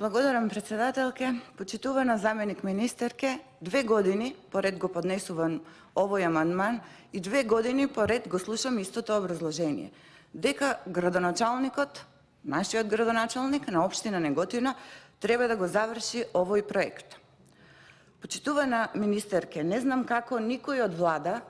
Благодарам, председателке. Почитувана заменик министерке, 2 години поред го поднесувам овој амандман и 2 години поред го слушам истото образложение. Дека градоначалникот, нашиот градоначалник на општина Неготино, треба да го заврши овој проект. Почитувана министерке, не знам како никој од влада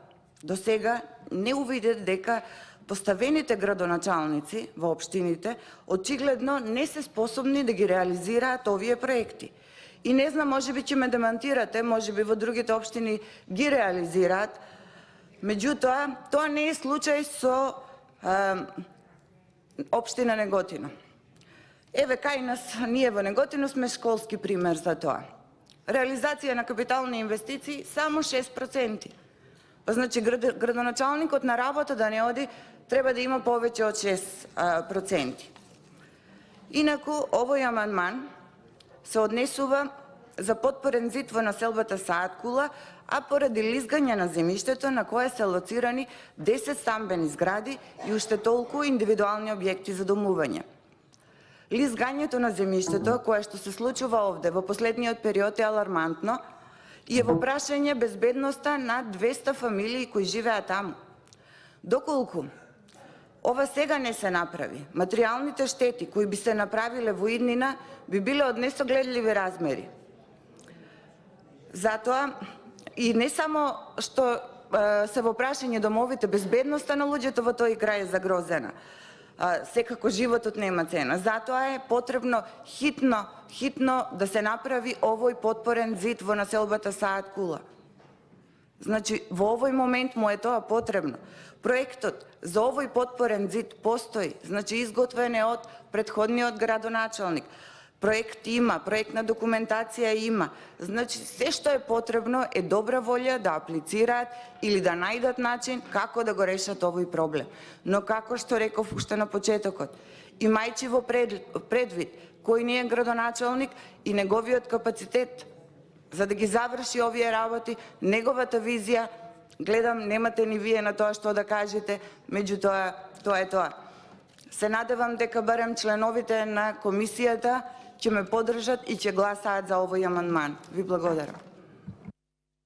до сега не увиде дека поставените градоначалници во општините очигледно не се способни да ги реализираат овие проекти. И не знам, можеби ќе ме демантирате, можеби во другите општини ги реализираат. Меѓутоа, тоа не е случај со општина Неготино. Еве кај нас, ние во Неготино сме школски пример за тоа. Реализација на капитални инвестиции само 6%. Па значи градоначалникот на работа да не оди, треба да има повеќе од 6%. Инаку, овој амандман се однесува за потпорен зид во населбата Саат Кула, а поради лизгање на земјиштето на кое се лоцирани 10 стамбени згради и уште толку индивидуални објекти за домување. Лизгањето на земјиштето, кое што се случува овде во последниот период, е алармантно и е во прашање безбедноста на 200 фамилии кои живеат таму. Доколку ова сега не се направи, материјалните штети кои би се направиле во иднина би биле од несогледливи размери. Затоа, и не само што се во прашање домовите, безбедноста на луѓето во тој крај е загрозена. Секако животот нема цена. Затоа е потребно хитно да се направи овој потпорен зид во населбата Саат Кула. Значи, во овој момент му е тоа потребно. Проектот за овој потпорен зид постои, значи изготвен е од претходниот градоначалник. Проект има, проектна документација има. Значи, се што е потребно е добра волја да аплицираат или да најдат начин како да го решат овој проблем. Но како што реков уште на почетокот, имајќи во предвид кој ни е градоначалник и неговиот капацитет за да ги заврши овие работи, неговата визија, гледам, немате ни вие на тоа што да кажете, меѓутоа, тоа е тоа. Се надевам дека барем членовите на комисијата ќе ме поддржат и ќе гласаат за овој амандман. Ви благодарам.